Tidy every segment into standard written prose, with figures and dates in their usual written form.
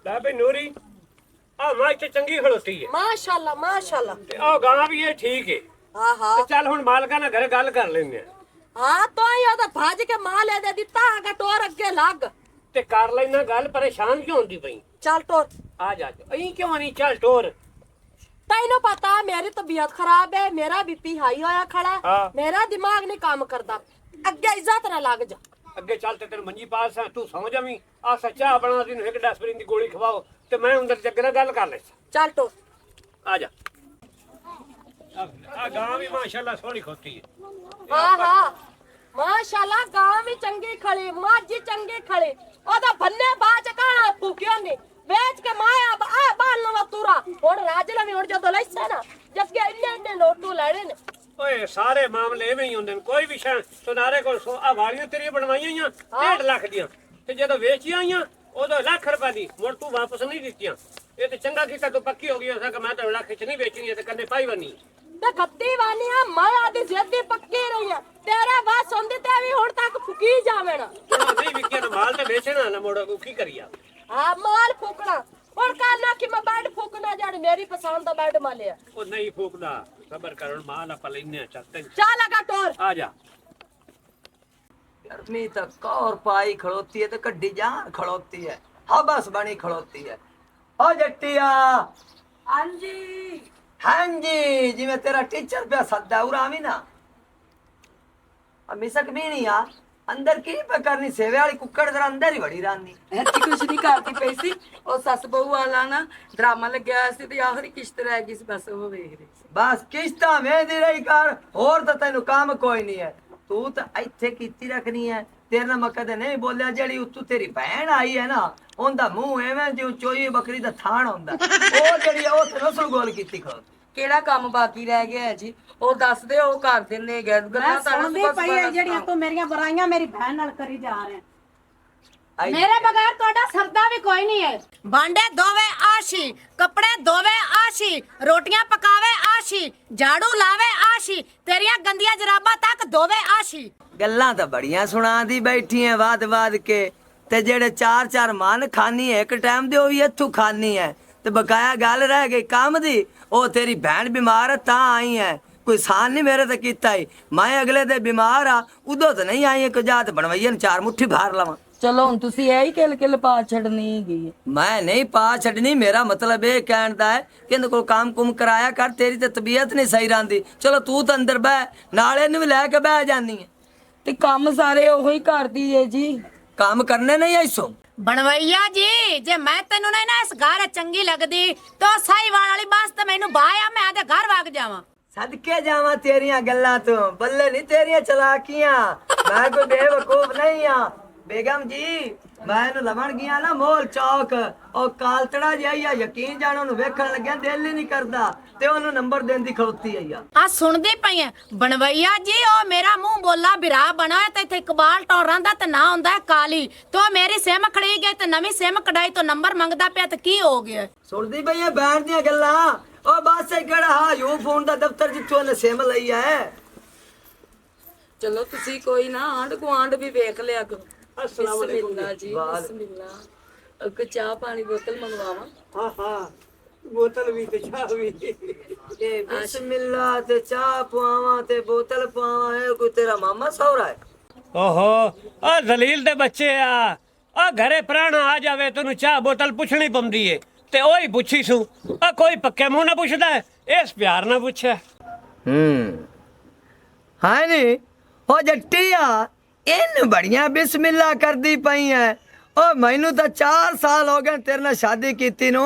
ਲੈ ਬਈ ਨੂਰੀ ਆ ਮਾਂ ਇੱਥੇ ਚੰਗੀ ਖਲੋਤੀ ਹੈ ਮਾਸ਼ਾਅੱਲਾ ਮਾਸ਼ਾਅੱਲਾ। ਤੇ ਆ ਗਾਂ ਵੀ ਇਹ ਠੀਕ ਹੈ। ਹਾਂ ਹਾਂ ਤੇ ਚੱਲ ਹੁਣ ਮਾਲਕਾਂ ਨਾਲ ਘਰੇ ਗੱਲ ਕਰ ਲੈਂਦੇ ਆ। ਹਾਂ तो ये तो भज के माल दे दिता आगे टोर अगे लग। ਤੇ ਕਰ ਲੈਣਾ ਗੱਲ, ਪਰੇਸ਼ਾਨ ਕਿਉਂ ਹੁੰਦੀ ਪਈ? चल टोर ਆ ਜਾ ਅਹੀਂ ਕਿਉਂ ਨਹੀਂ? ਚੱਲ ਟੋਰ। तैनू पता मेरी तबीयत खराब है, मेरा बीपी हाई होया खड़ा हाँ। मेरा दिमाग नहीं काम करता। अगे इज्जत ना लग जा। ਅੱਗੇ ਚੱਲ ਤੇ ਤੈਨੂੰ ਮੰਜੀ ਪਾਸ ਆ, ਤੂੰ ਸੌਂ ਜਾਵੀਂ। ਆ ਸੱਚਾ ਬਣਾ ਦੀ ਨੂੰ ਇੱਕ ਡੈਸਪਰਿਨ ਦੀ ਗੋਲੀ ਖਵਾਓ ਤੇ ਮੈਂ ਅੰਦਰ ਜੱਗੇ ਨਾਲ ਗੱਲ ਕਰ ਲੈ। चल टोर। ਆ ਜਾ। ਆ ਗਾਂ ਵੀ ਮਾਸ਼ਾਅੱਲਾ ਸੋਹਣੀ ਖੋਤੀ ਹੈ। हाँ हाँ माशाल्लाह गांव भी चंगी खड़ी, माझी चंगी खड़ी। ओदा भन्ने बाज काना फूकियो ने बेच के माया आ बाल नो तुरा हुन राजला भी हुन जदों लैसे ना जगे इन्ने इन्ने नोटू लड़े ने। ਓਏ ਸਾਰੇ ਮਾਮਲੇ ਐਵੇਂ ਹੀ ਹੁੰਦੇ ਨੇ। ਕੋਈ ਵੀ ਸ਼ੈ ਸੁਨਾਰੇ ਕੋਲ ਆ ਵਾਲੀਆਂ ਤੇਰੀਆਂ ਬਣਵਾਈਆਂ ਆਈਆਂ 1.5 ਲੱਖ ਦੀਆਂ ਤੇ ਜਦੋਂ ਵੇਚੀਆਂ ਆਈਆਂ ਉਦੋਂ ਲੱਖ ਰੁਪਏ ਦੀ ਮੁੜ ਤੂੰ ਵਾਪਸ ਨਹੀਂ ਦਿੱਤੀਆਂ। ਇਹ ਤੇ ਚੰਗਾ ਕੀਤਾ ਤੂੰ ਪੱਕੀ ਹੋ ਗਈ। ਅਸਾਂ ਕਿ ਮੈਂ ਤਾਂ ਲੱਖ ਚ ਨਹੀਂ ਵੇਚਣੀ ਤੇ ਕੰਨੇ ਪਾਈ ਵਨੀ ते गद्दी वानी आ मैं आदी जिद्दी पक्की रही है तेरा बात सुनदी ते भी हुन तक फुकी जावे ना। ਨਹੀਂ ਵਿਕਿਆ ਨਾ ਮਾਲ ਤੇ ਵੇਚਣਾ ਨਾ ਮੋੜਾ ਕੋ ਕੀ करिया। हां माल फूकना और कहना कि मैं बेड फूकना जड़ मेरी पसंद दा बेड मालिया। ਉਹ ਨਹੀਂ ਫੂਕਦਾ ਸਬਰ ਕਰ। ਹੁਣ ਮਾਲ ਆਪਾਂ ਲੈਨੇ ਆ। ਚੱਲ ਤੈਨੂੰ चल लगा टोर। ਆ ਜਾ। गर्मी तक और पाई खड़ोती है तो कड्डी जान खड़ोती है। हबस बनी खड़ोती है। ओ जट्टिया। हां जी हाँ जी जिवें तेरा टीचर पे सदा उरावी ना मिसक भी नहीं आ अंदर की पे करनी सेवे वाली कुक्कड़ जरा अंदर ही बड़ी रानी ਐਤੀ ਕੁਛ ਨਹੀਂ ਕਰਦੀ ਪਈ ਸੀ। ਉਹ ਸੱਸ ਬਹੂ ਵਾਲਾ ਨਾ ਡਰਾਮਾ ਲੱਗਿਆ ਹੋਇਆ ਸੀ ਤੇ ਆਖਰੀ ਕਿਸ਼ਤ ਰਹਿ ਗਈ ਸੀ, ਬਸ ਉਹ ਵੇਖ ਰਹੀ ਸੀ। बस किश्ता वेंदी रही कर और तो तेन काम कोई नहीं है। तू तो इत्थे कीती रखनी है। तेरे ना मैं कदे नहीं बोलिया जेड़ी उत्तू तेरी भैन आई है ना उनदा मुंह एवें जो चोई बकरी दा थान हुंदा ओ जेड़ी ओ ते रसुल गोल कीती खो। ਕਿਹੜਾ ਕੰਮ ਬਾਕੀ ਰਹਿ ਗਿਆ ਹੈ ਜੀ? ਉਹ ਦੱਸਦੇ ਉਹ ਕਰ ਦਿੰਦੇ ਗਏ ਮੈਂ ਗੱਲਾਂ ਸੁਣਦੀ ਪਈ ਹੈ ਜਿਹੜੀਆਂ ਤੂੰ ਮੇਰੀਆਂ ਬੁਰਾਈਆਂ ਮੇਰੀ ਭੈਣ ਨਾਲ ਕਰੀ ਜਾ ਰਿਹਾ। आई ਮੇਰੇ ਬਗੈਰ ਤੁਹਾਡਾ ਸਰਦਾ ਵੀ ਕੋਈ ਨਹੀਂ ਹੈ। भांडे धोवे आशी, कपड़े धोवे आशी, रोटियां पकावे आशी, झाड़ू लावे आशी, तेरिया गंदिया जराबा तक धोवे आशी। गल्लां तो बड़ियां सुणांदी बैठी है वाद वाद के ते जेड़े चार चार मन खानी है एक टाइम दे ओही इत्थू खानी है ते बकाया गल रह गई काम दी। ओ तेरी भैन बीमार है तां आई है। कोई सान नहीं मेरे ते कीता ही। मैं अगले दे बीमार आ उदो तो नहीं आई एक जात बनवाइए चार मुट्ठी भार लवां। ਚਲੋ ਹੁਣ ਤੁਸੀਂ ਇਹ ਹੀ ਕਿਲ ਕਿਲ ਪਾ ਛੱਡਣੀ ਗਈ। मैं नहीं पा छड़नी मेरा मतलब ये कहण दा है कि इन्हां कोल काम कुम कराया कर तेरी ते तबीयत नहीं सही रहिंदी। चलो तू तो अंदर बह नाले नु भी लेके बह जानी है। ਤੇ ਕੰਮ ਸਾਰੇ ਉਹੋ ਹੀ ਕਰਦੀ ਏ ਜੀ। काम करने नहीं ऐसो बनवैया जी जे मैं तेनू नहीं ना इस घर चंगी लगदी तो साईवाल वाली बस ते मैनू बाया मैं आदे घर भाग जावां। सदके जावा तेरिया गल्लां तो बल्ले नहीं तेरिया चलाकियां। मैं कोई बेवकूफ नहीं हाँ। बेगम जी मैं लवण गया ना मोल चौक और कालतड़ा जाइया यकीन जानो नु वेखण लगया दिल ही नहीं करदा ते ओनु नंबर देन दी खड़ोती है यार। आ सुनदी पई है बनवैया जी ओ मेरा मुंह बोला बिरा बना ते इथे इकबाल टौरां दा ते ना हुंदा काली तो मेरी सिम खड़ी गई ते नवी सिम कढाई तो नंबर मंगदा पिया ते की हो गया? सुनदी पई है बैठ दी गल्लां ओ बस केड़ा हा यू फोन दा दफ्तर जिथों ने सिम ਲਈ है। ਚਲੋ ਤੁਸੀਂ ਕੋਈ ਨਾ ਆਂਢ ਗੁਆਂਢ ਵੀ ਵੇਖ ਲਿਆ ਕਰੋ। अस्सलाम वालेकुम ਬਿਸਮਿਲ੍ਲਾ ਜੀ ਬਿਸਮਿਲ੍ਲਾ। ਕੋਈ ਚਾਹ ਪਾਣੀ ਬੋਤਲ ਮੰਗਵਾਵਾਂ? ਹਾਂ ਹਾਂ ਬੋਤਲ ਵੀ ਤੇ ਚਾਹ ਵੀ। ए बिस्मिल्लाह ते चाह पवावां ते बोतल पवावां है कोई तेरा मामा सौरा है? ਓਹੋ ਆ ਜ਼ਲੀਲ ਦੇ ਬੱਚੇ ਆ ਘਰੇ ਪ੍ਰਾਣਾ ਆ ਜਾਵੇ ਤੈਨੂੰ ਚਾਹ ਬੋਤਲ ਪੁੱਛਣੀ ਪੰਦੀ ਏ ਤੇ ਉਹੀ ਪੁੱਛੀ ਸੂ। ਆ ਕੋਈ ਪੱਕੇ ਮੂੰਹ ਨਾ ਪੁੱਛਦਾ ਇਸ ਪਿਆਰ ਨਾਲ ਪੁੱਛਿਆ। हाँ नी ओ जट्टिया इन बढ़िया बिस्मिल्लाह कर दी पई है। ओ मैनू तो 4 साल हो गए तेरे नाल शादी कीती नु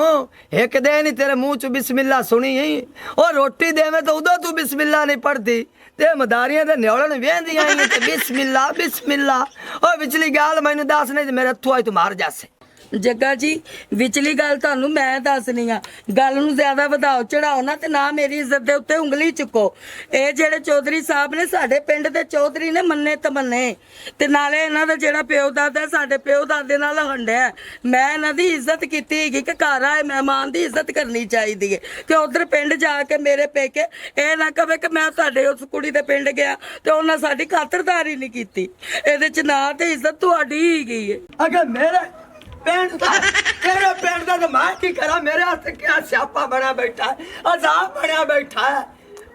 एक दिन ही तेरे मुंह च बिस्मिल्लाह सुनी ही। ओ रोटी देवे तो उदो तू बिस्मिल्लाह नहीं पढ़ती ते मदारियां दे न्योलन वेंदी आई ते बिस्मिल्लाह बिस्मिल्लाह। ओ विचली गाल मैनू दस नहीं ते मेरे हथों आई तू मार जासे। ਜੱਗਾ ਜੀ ਵਿਚਲੀ ਗੱਲ ਤੁਹਾਨੂੰ ਮੈਂ ਦੱਸਣੀ ਆ। ਗੱਲ ਨੂੰ ਜ਼ਿਆਦਾ ਵਧਾਓ ਚੜਾਓ ਨਾ ਤੇ ਨਾ ਮੇਰੀ ਇੱਜ਼ਤ ਦੇ ਉੱਤੇ ਉਂਗਲੀ ਚੁੱਕੋ। ਇਹ ਜਿਹੜੇ ਚੌਧਰੀ ਸਾਹਿਬ ਨੇ ਸਾਡੇ ਪਿੰਡ ਦੇ ਚੌਧਰੀ ਨੇ ਮੰਨੇ ਤਮੰਨੇ ਤੇ ਨਾਲੇ ਇਹਨਾਂ ਦਾ ਜਿਹੜਾ ਪਿਓ ਦਾਦਾ ਸਾਡੇ ਪਿਓ ਦਾਦੇ ਨਾਲ ਹੰਡਿਆ। ਮੈਂ ਇਹਨਾਂ ਦੀ ਇੱਜ਼ਤ ਕੀਤੀ ਹੈਗੀ ਕਿ ਘਰ ਆਏ ਮਹਿਮਾਨ ਦੀ ਇੱਜ਼ਤ ਕਰਨੀ ਚਾਹੀਦੀ ਹੈ ਤੇ ਉਧਰ ਪਿੰਡ ਜਾ ਕੇ ਮੇਰੇ ਪੇਕੇ ਇਹ ਨਾ ਕਵੇ ਕਿ ਮੈਂ ਤੁਹਾਡੇ ਉਸ ਕੁੜੀ ਦੇ ਪਿੰਡ ਗਿਆ ਤੇ ਉਹਨਾਂ ਸਾਡੀ ਖਾਤਰਦਾਰੀ ਨਹੀਂ ਕੀਤੀ। ਇਹਦੇ ਚ ਨਾ ਤੇ ਇੱਜ਼ਤ ਤੁਹਾਡੀ ਹੀ ਗਈ ਹੈ। अगर मेरे पिंड दा तेरे पिंड दा तो मैं की करा, मेरे हाथ क्या स्यापा बना बैठा है, अजाब बना बैठा है।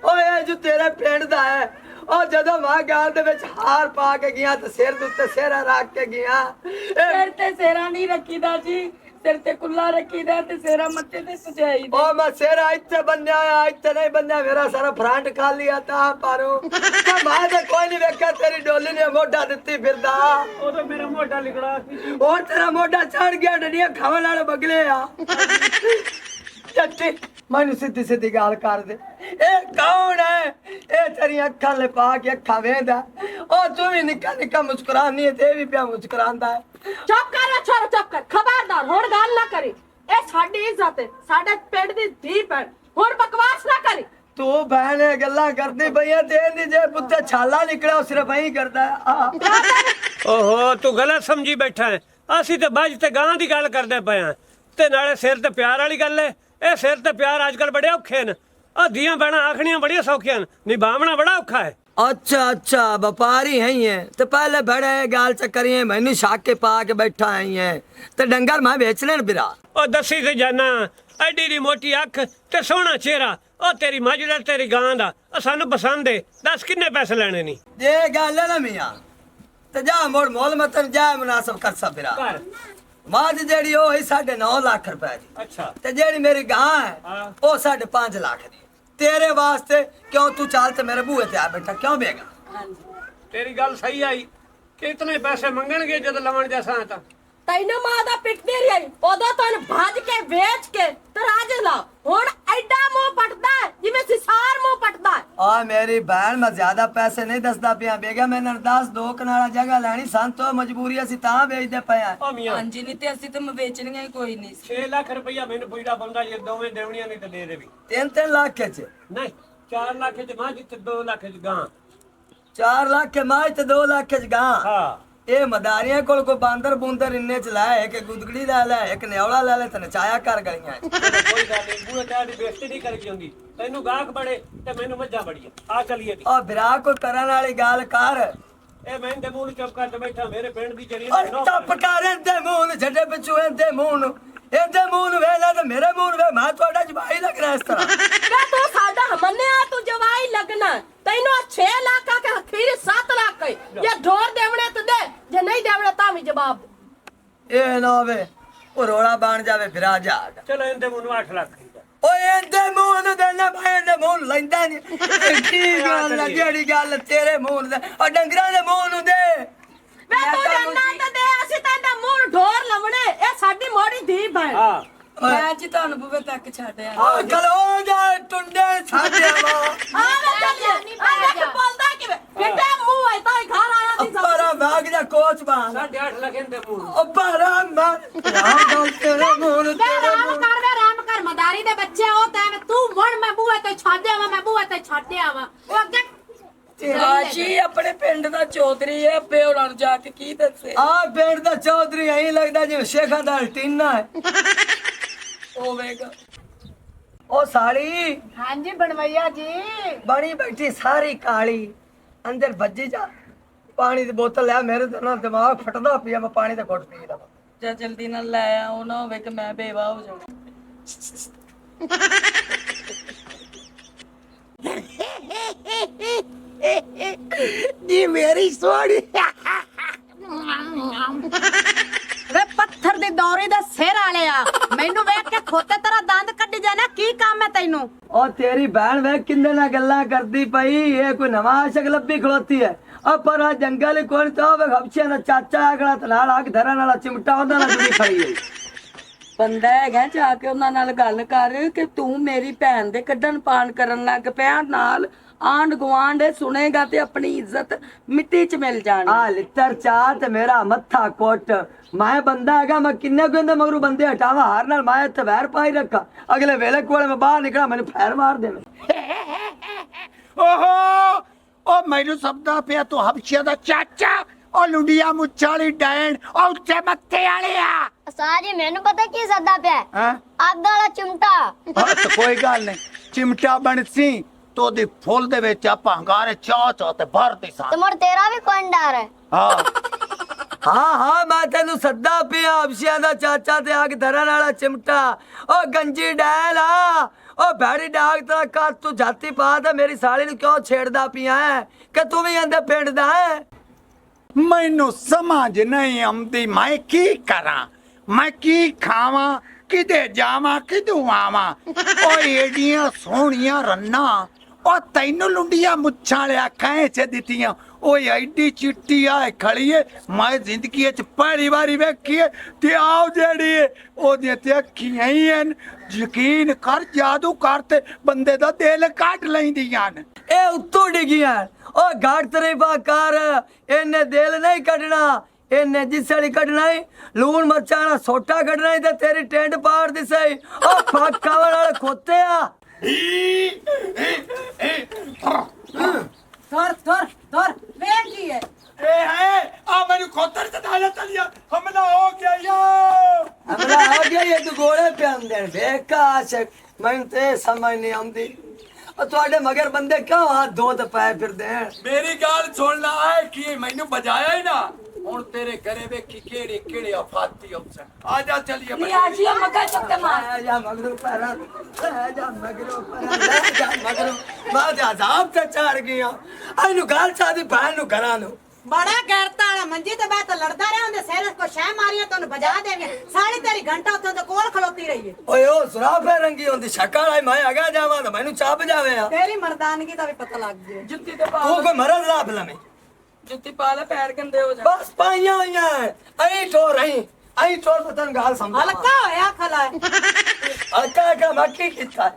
ओ ये जो तेरे पिंड दा है, ओ जदों मैं गाल दे विच हार पा के गया ते सिर दे उत्ते सेहरा रख के गया। ਸਿਰ ਤੇ ਸੇਰਾ ਨਹੀਂ ਰੱਖੀਦਾ ਜੀ, ਸਿਰ ਤੇ ਕੁੱਲਾ ਰੱਖੀਦਾ ਤੇ ਸੇਰਾ ਮੱਥੇ ਤੇ ਸਜਾਈਦਾ। ओ मैं सेहरा इत्ते बन्या आ, इत्ते नहीं बन्या, मेरा सारा फ्रंट खाली आता पारो। ते मैं ते कोई नहीं वेखा, तेरी डोली ने मोढा दित्ती फिरदा। ਉਦੋਂ ਮੇਰਾ ਮੋਢਾ ਲਿਗੜਾ ਸੀ ਜੀ। ओ तेरा मोढा चढ़ गया, डडिया खावन वाले बगले आ। जट्टी मैनू सीधी सीधी गाल कर दे, ए कौन है? ए तेरी अखां लिपा के अखां वेंदा, ओ तू भी निक्का निक्का मुस्कुरानी है ते भी पिया मुस्कुरांदा है। ਚੁੱਪ ਕਰ ਛੋੜ, ਚੁੱਪ ਕਰ, ਖਬਰਦਾਰ ਹੁਣ ਗੱਲ ਨਾ ਕਰੀ। ਇਹ ਸਾਡੀ ਇੱਜ਼ਤ ਹੈ, ਸਾਡੇ ਪਿੰਡ ਦੀ ਧੀ ਭੈਣ, ਹੁਣ ਬਕਵਾਸ ਨਾ ਕਰੀ। तू बहन गल्ला करदी पई ते इंदी जे पुत्ते छाला निकलिया ओ सिर्फ ऐ करदा है। ਓਹੋ ਤੂੰ ਗਲਤ ਸਮਝੀ ਬੈਠਾ ਹੈ। ਅਸੀਂ ਤੇ ਬੱਜ ਤੇ ਗਾਂ ਦੀ ਗੱਲ ਕਰਦੇ ਪਏ ਆ, ਤੇ ਨਾਲੇ ਸਿਰ ਤੇ ਪਿਆਰ ਵਾਲੀ ਗੱਲ ਹੈ। ਇਹ ਸਿਰ ਤੇ ਪਿਆਰ ਅੱਜ ਕੱਲ ਬੜੇ ਔਖੇ ਨੇ। ਆ ਦੀਆਂ ਭੈਣਾਂ ਆਖਣੀਆਂ ਬੜੀਆਂ ਸੌਖੀਆਂ ਨੇ, ਨਿਭਾਵਣਾ ਬੜਾ ਔਖਾ ਹੈ। अच्छा अच्छा व्यापारी है तो पहले बड़े गाल चक्करी है, मैनू शाके पा के बैठा है तो डंगर मैं बेचने न बिरा। ਉਹ ਦੱਸੀ ਤੇ ਜਾਨਾ ਐਡੀ ਦੀ ਮੋਟੀ ਅੱਖ ਤੇ ਸੋਹਣਾ ਚਿਹਰਾ, ਉਹ ਤੇਰੀ ਮੱਝ ਦਾ ਤੇਰੀ ਗਾਂ ਦਾ ਸਾਨੂੰ ਪਸੰਦ ਏ। ਦੱਸ ਕਿੰਨੇ ਪੈਸੇ ਲੈਣੇ ਨਹੀਂ? ये गल है ना मियां, तो जा मोड़ मोल मतन जा मुनासिब कर सा फिरा। ਘਰ मझ जेड़ी ओ 9.5 लाख रुपए दी, ਅੱਛਾ ते जेड़ी मेरी गां है हाँ। ओ 5.5 लाख दी। तेरे वास्ते क्यों तू चाल ते मेरे बूहे ते आ बैठा क्यों बेगा? ਤੇਰੀ ਗੱਲ ਸਹੀ ਆਈ ਕਿ ਇਤਨੇ ਪੈਸੇ ਮੰਗਣਗੇ ਜਦ ਲਵਣ ਜੈਸਾ ਤਾਂ। ਤੈਨੂੰ ਮਾਂ ਦਾ ਪਿੱਟਦੀ ਰਹੀ, ਉਦੋਂ ਤੈਨੂੰ ਭੱਜ ਕੇ ਵੇਚ ਕੇ ਤਰਾਜ ਲਾ। ਹੁਣ ਐਡਾ ਮੂੰਹ ਪਟਦਾ ਹੈ ਜਿਵੇਂ ਸਿਸਾਰ ਮੂੰਹ ਪਟਦਾ ਹੈ। आ मेरी बहन मैं ज्यादा पैसे नहीं दसदा पिया बेगा, मैंने 10 कनाला जगह लैनी सन तो मजबूरी असी तां बेचदे पए आ। ਉਹ ਮੀਆਂ ਹਾਂਜੀ, ਨਹੀਂ ਤੇ ਅਸੀਂ ਤਾਂ ਵੇਚਣੀਆਂ ਹੀ ਕੋਈ ਨਹੀਂ ਸੀ। 6 ਲੱਖ ਰੁਪਈਆ ਮੈਨੂੰ ਪੁੱਛਦਾ ਬੰਦਾ, ਜੇ ਦੋਵੇਂ ਦੇਵਣੀਆਂ ਨਹੀਂ ਤਾਂ ਦੇ ਦੇਵੀ। 3 लाख के च ਨਹੀਂ 4 ਲੱਖ ਚ ਮੱਝ ਤੇ 2 ਲੱਖ ਚ ਗਾਂ। 4 लाख के माज ते 2 लाख के च गां। ਹਾਂ ਇਹ ਮਦਾਰੀਆਂ ਕੋਲ ਕੋ ਬਾਂਦਰ ਬੂੰਦਰ ਇੰਨੇ ਚ ਲੈ ਇੱਕ ਗੁਦਗੜੀ ਲੈ ਲੈ ਇੱਕ ਨਿਆਵਲਾ ਲੈ ਲੈ ਤੇ ਨਚਾਇਆ ਕਰ ਗਲੀਆਂ ਚ। ਚਲੋ ਕੋਈ ਗੱਲ ਨਹੀਂ, ਬੂਹੇ ਤੇ ਦੀ ਬੇਇੱਜ਼ਤੀ ਨਹੀਂ ਕਰੀ ਜਾਂਦੀ। ਤੈਨੂੰ ਗਾਹਕ ਬੜੇ ਤੇ ਮੈਨੂੰ ਮੱਝਾਂ ਬੜੀਆਂ। ਆ ਚਲੀਏ ਜੀ। ਉਹ ਵਿਰਾਹ ਕੋ ਕਰਨ ਵਾਲੀ ਗੱਲ ਕਰ। ਇਹ ਮੈਂ ਦੇ ਮੂੰਹ ਨੂੰ ਚੁੱਪ ਕਰ ਬੈਠਾ, ਮੇਰੇ ਪਿੰਡ ਦੀ ਜਿਹੜੀ ਔਰ ਟੱਪ ਕਰ ਇਹਦੇ ਮੂੰਹ ਨੂੰ ਛੱਡੇ ਪਿੱਛੋਂ ਇਹਦੇ ਮੂੰਹ ਨੂੰ, ਇਹਦੇ ਮੂੰਹ ਨੂੰ ਵੇਲਾ ਤੇ ਮੇਰੇ ਮੂੰਹ ਨੂੰ ਵੇ, ਮੈਂ ਤੁਹਾਡਾ ਜਵਾਈ ਲੱਗਣਾ ਇਸ ਤਰ੍ਹਾਂ। ਕਿ ਤੂੰ ਸਾਡਾ ਮੰਨਿਆ, ਤੂੰ ਜਵਾਈ ਲੱਗਣਾ। ਤੈਨੂੰ 6 ਲੱਖ ਆ ਕੇ ਅਖੀਰ 7 ਲੱਖ ਹੈ। ਜੇ ਢੋਰ ਦੇਵਣੇ ਤੇ ਦੇ, ਜੇ ਨਹੀਂ ਦੇਵਣੇ ਤਾਂ ਵੀ ਜਵਾਬ ਦੇ। ਇਹ ਨਾ ਹੋਵੇ ਉਹ ਰੋਲਾ ਬਣ ਜਾਵੇ ਫਿਰਾ ਜਾ। ਚਲੋ ਇਹਦੇ ਮੂੰਹ ਨੂੰ 8 ਲੱਖ ਦੀ। ਓਏ ਇਹਦੇ ਮੂੰਹ ਨੂੰ ਦੇਣਾ, ਮੈਂ ਇਹਦੇ ਮੂੰਹ ਨੂੰ ਲੈਂਦਾ ਨਹੀਂ। ਕੀ ਗੱਲ ਹੈ, ਜਿਹੜੀ ਗੱਲ ਤੇਰੇ ਮੂੰਹ ਨੂੰ ਦੇ, ਉਹ ਡੰਗਰਾਂ ਦੇ ਮੂੰਹ ਨੂੰ ਦੇ। ਵੇ ਤੂੰ ਜੰਨਾ ਤਾਂ ਦੇ, ਅਸੀਂ ਤਾਂ ਇਹਦਾ ਮੂੰਹ ਢੋਰ ਲਵਣੇ। ਇਹ ਸਾਡੀ ਮੋੜੀ ਧੀ ਭੈਣ। ਹਾਂ ਮੈਂ ਜੀ ਤੁਹਾਨੂੰ ਬੂਵੇ ਤੱਕ ਛੱਡਿਆ। ਆ ਖਲੋ ਜਾ ਟੁੰਡੇ ਛਾੜਿਆ ਵਾ। ਆ ਵੇ ਚੱਲੀਏ, ਆ ਦੇਖ ਬੋਲਦਾ ਕਿਵੇਂ। ਫਿੱਟਾ ਮੂੰਹ ਹੈ ਤਾਂ ਹੀ ਘਰ ਆਇਆ ਦੀ ਅੱਪਾਰਾ ਬਾਗ ਦਾ ਕੋਚ ਬਾਨ। 8.5 ਲੱਖ ਇਹਦੇ ਮੂੰਹ ਨੂੰ। ਅੱਪਾਰਾ ਮੈਂ ਰਾਮ ਗੱਲ ਤੇਰੇ ਮੂੰਹ ਨੂੰ, ਵੇ ਤੇਰੇ ਰਾਮ ਮੂੰਹ ਕਰ, ਵੇ ਰਾਮ ਕਰ, ਮਦਾਰੀ ਦੇ ਬੱਚੇ ਉਹ ਤਾਂ ਤੂੰ ਵਣ ਮੈਂ ਬੂਹੇ ਤੇ ਛੱਡਿਆ ਵਾ, ਮੈਂ ਬੂਹੇ ਤੇ ਛੱਡਿਆ ਵਾ। ਉਹ ਅੱਗੇ ਰਾਜੀ ਆਪਣੇ ਪਿੰਡ ਦਾ ਚੌਧਰੀ ਹੈ, ਆਪੇ ਉਹਨਾਂ ਨੂੰ ਜਾ ਕੇ ਕੀ ਦੱਸੇ। ਆ ਪਿੰਡ ਦਾ ਚੌਧਰੀ ਐਂ ਲੱਗਦਾ ਜਿਵੇਂ ਸ਼ੇਖਾਂ ਦਾ ਟੀਨਾ ਹੈ। ਹੋਵੇਗਾ ਉਹ ਸਾਲੀ ਹਾਂਜੀ ਬਣਵਈਆ ਜੀ। ਬਣੀ ਬੈਠੀ ਸਾਰੀ ਕਾਲੀ, ਅੰਦਰ ਵੱਜੀ ਜਾ। ਪਾਣੀ ਦੀ ਬੋਤਲ ਲਿਆ, ਮੇਰੇ ਤੇ ਨਾ ਦਿਮਾਗ ਫਟਦਾ ਪਿਆ, ਮੈਂ ਪਾਣੀ ਦਾ ਘੁੱਟ ਪੀ ਲਵਾਂ। ਜਾਂ ਜਲਦੀ ਨਾਲ ਲੈ ਆ, ਉਹ ਨਾ ਹੋਵੇ ਕਿ ਮੈਂ ਬੇਵਾ ਹੋ ਜਾਵਾਂ। ਜੀ ਮੇਰੀ ਸੋਹਣੀ ਵੇ ਪੱਥਰ ਦੀ ਦੌਰੀ ਦਾ ਸਿਰ ਵਾਲਿਆ, ਮੈਨੂੰ ਵੇਖ ਕੇ ਖੋਤੇ ਤਰ੍ਹਾਂ ਦੰਦ ਕੱਢੀ ਜਾਣਾ। ਕੀ ਕੰਮ ਹੈ ਤੈਨੂੰ? ਉਹ ਤੇਰੀ ਭੈਣ ਵੇ ਕਿੰਦੇ ਨਾਲ ਗੱਲਾਂ ਕਰਦੀ ਪਈ, ਇਹ ਕੋਈ ਨਵਾਂ ਆਸ਼ਕ ਲੱਭੀ ਖਲੋਤੀ ਹੈ। ਆ ਪਰ ਆ ਜੰਗਲ ਕੋਲ ਤਾਂ ਵੇ ਹਬਸ਼ੇ ਦਾ ਚਾਚਾ ਆਗਲਾ ਤੇ ਨਾਲ ਆਗ ਧਰਨ ਵਾਲਾ ਚਿਮਟਾ ਉਹਦਾ ਨਾਲ ਜੁੜੀ ਖੜੀ ਹੈ। ਬੰਦਾ ਹੈਗਾ, ਜਾ ਕੇ ਉਹਨਾਂ ਨਾਲ ਗੱਲ ਕਰ ਕਿ ਤੂੰ ਮੇਰੀ ਭੈਣ ਦੇ ਕੱਢਣ ਪਾਣ ਕਰਨ ਲੱਗ ਪਿਆ। ਨਾਲ ਆਂਢ ਗੁਆਂਢ ਸੁਣੇਗਾ ਤੇ ਆਪਣੀ ਇੱਜ਼ਤ ਮਿੱਟੀ 'ਚ ਮਿਲ ਜਾਣੀ। ਆ ਲਿੱਤਰ ਚਾਹ ਤੇ ਮੇਰਾ ਮੱਥਾ ਕੋਟ। ਮੈਂ ਬੰਦਾ ਹੈਗਾ, ਮੈਂ ਕਿੰਨੇ ਕਹਿੰਦੇ ਮਗਰੂ ਬੰਦੇ ਹਟਾਵਾ, ਹਾਰ ਨਾਲ ਮੈਂ ਇੱਥੇ ਵੈਰ ਪਾਈ ਰੱਖਾ। ਅਗਲੇ ਵੇਲੇ ਕੋਲੇ ਮੈਂ ਬਾਹਰ ਨਿਕਲਾ, ਮੈਨੂੰ ਫੈਰ ਮਾਰ ਦੇਵੇ। ਓਹੋ ਉਹ ਮੈਨੂੰ ਸਭਦਾ ਪਿਆ ਤੂੰ ਹਬਸ਼ੇ ਦਾ ਚਾਚਾ, ਉਹ ਲੁੰਡੀਆਂ ਮੁੱਛਾਂ ਵਾਲੀ ਡੈਣ, ਉਹ ਉੱਚੇ ਮੱਥੇ ਵਾਲਿਆ। ਸਾਜੀ ਮੈਨੂੰ ਪਤਾ ਕੀ ਸੱਦਾ ਪਿਆ ਹਾਂ ਅੱਗ ਵਾਲਾ ਚਿਮਟਾ। ਹਾਂ ਤਾਂ ਕੋਈ ਗੱਲ ਨਹੀਂ, ਚਿਮਟਾ ਬਣਸੀ ਤੋ ਦੀ ਫੁੱਲ ਦੇ ਵਿੱਚ ਆਪਾਂ ਹੰਗਾਰੇ ਚਾਹ ਚਾਹ ਤੇ ਭਰਦੇ ਸਾਂ। ਤੇ ਮੋਰ ਤੇਰਾ ਵੀ ਕੌਣ ਡਰ ਹੈ? ਹਾਂ ਹਾਂ ਮੈਂ ਤੈਨੂੰ ਸੱਦਾ ਪਿਆ ਅਬਸ਼ਿਆਂ ਦਾ ਚਾਚਾ ਤੇ ਅੱਗ ਧਰਨ ਵਾਲਾ ਚਿਮਟਾ ਉਹ ਗੰਜੀ ਡੈਲ ਆ ਉਹ ਭੈੜੀ ਡਾਕ ਤੇਰਾ ਕੱਟ ਤੂੰ ਜਾਤੀ ਪਾ ਤੇ ਮੇਰੀ ਸਾਲੀ ਨੂੰ ਕਿਉਂ ਛੇੜਦਾ ਪਿਆ ਹੈ ਕਿ ਤੂੰ ਵੀ ਇਹਦੇ ਪਿੰਡ ਦਾ ਹੈ ਮੈਨੂੰ ਸਮਝ ਨਹੀਂ ਆਉਂਦੀ ਮੈਂ ਕੀ ਕਰਾਂ ਮੈਂ ਕੀ ਖਾਵਾਂ ਕਿਤੇ ਜਾਵਾਂ ਕਿਦੋਂ ਆਵਾਂ ਓਏ ਏਡੀਆਂ ਸੋਹਣੀਆਂ ਰੰਨਾਂ ਉਹ ਤੈਨੂੰ ਲੁੰਡੀਆਂ ਮੁੱਛਾਂ ਵਾਲਿਆ ਕਾਹੇ ਚ ਦਿੱਤੀਆਂ ਓਏ ਐਡੀ ਚਿੱਟੀ ਆ ਖੜੀਏ ਮੈਂ ਜ਼ਿੰਦਗੀ ਚ ਪਹਿਲੀ ਵਾਰੀ ਵੇਖੀਏ ਤੇ ਆਓ ਜਿਹੜੀ ਉਹਦੀਆਂ ਤੇ ਅੱਖੀਆਂ ਹੀ ਹਨ ਯਕੀਨ ਕਰ ਜਾਦੂ ਕਰ ਤੇ ਬੰਦੇ ਦਾ ਦਿਲ ਕੱਢ ਲੈਂਦੀਆਂ ਨੇ ਇਹ ਉੱਤੋਂ ਡਿੱਗੀਆਂ ਉਹ ਘਾਟ ਤਰੀਫਾ ਕਰ ਇਹਨੇ ਦਿਲ ਨਹੀਂ ਕੱਢਣਾ ਇਹਨੇ ਜਿਸੜੀ ਕੱਢਣਾ ਈ ਲੂਣ ਮਰਚਾਂ ਵਾਲਾ ਸੋਟਾ ਕੱਢਣਾ ਈ ਤੇ ਤੇਰੀ ਟੈਂਟ ਪਾੜ ਦਿਸੇ ਉਹ ਫਾਕਾਵਣ ਵਾਲੇ ਖੋਤੇ ਆ ਤੁਰ ਵੇਖ ਕੀ ਹੈ ए है आ मेरी खोतर से डाला चलिया हमला हो गया यो ਹਮਰਾ ਆ ਗਿਆ ਇਹ ਤੂੰ ਗੋਲੇ ਪਿਆਉਂਦੇ ਨੇ ਵੇਖਾ ਆਸ਼ਕ ਮੈਨੂੰ ਤੇ ਸਮਝ ਨਹੀਂ ਆਉਂਦੀ ਉਹ ਤੁਹਾਡੇ ਮਗਰ ਬੰਦੇ ਕਿਉਂ ਹੱਥ ਧੋ ਤੇ ਪਏ ਫਿਰਦੇ ਹਨ मेरी गाल छोड़ना है कि मैंने बजाया ही ना और तेरे घरे वेखी केड़े केड़े आफाती अफसर आजा चलिए ਨੀ ਆਜੀ ਮਗਾ ਚੱਕ ਮਾਰ ਆ ਜਾ ਮਗਰੋਂ ਪੈਰਾਂ ਆ ਜਾ ਮਗਰੋਂ ਪੈਰਾਂ ਆ ਜਾ ਮਗਰੋਂ ਬਾਦ ਆਜ਼ਾਬ ਤੇ ਚੜ ਗਿਆ ਇਹਨੂੰ ਗੱਲ ਚਾਦੀ ਭੈਣ ਨੂੰ ਘਰਾਂ ਨੂੰ ਬੜਾ ਗੈਰਤਾ ਵਾਲਾ ਮੰਜੀ ਤੇ ਬੈਠ ਲੜਦਾ ਰਿਹਾ ਉਹਦੇ ਸਿਰ ਕੋ ਸ਼ੈ ਮਾਰੀਏ ਤੁਹਾਨੂੰ ਬਜਾ ਦੇਂਗੇ ਸਾਲੀ ਤੇਰੀ ਘੰਟਾ ਉੱਥੇ ਤੇ ਕੋਲ ਖਲੋਤੀ ਰਹੀ ਹੈ ਓਏ ਉਹ ਸੁਰਾਫੇ ਰੰਗੀ ਹੁੰਦੀ ਸ਼ਕਲ ਆਈ ਮੈਂ ਅਗਾ ਜਾਵਾਂ ਤਾਂ ਮੈਨੂੰ ਚਾਪ ਜਾਵੇ ਆ ਤੇਰੀ ਮਰਦਾਨਗੀ ਦਾ ਵੀ ਪਤਾ ਲੱਗ ਗਿਆ ਜੁੱਤੀ ਤੇ ਪਾ ਤੂੰ ਕੋਈ ਮਰਦ ਲਾਭ ਲਵੇਂ ਜੁੱਤੀ ਪਾ ਲੈ ਪੈਰ ਗੰਦੇ ਹੋ ਜਾ ਬਸ ਪਾਈਆਂ ਹੋਈਆਂ ਐਂ ਠੋਰ ਐਂ ਠੋਰ ਪਤਨ ਗੱਲ ਸਮਝ ਹਲਕਾ ਹੋਇਆ ਖਲਾ ਹਲਕਾ ਕਾ ਮੱਕੀ ਕੀਤਾ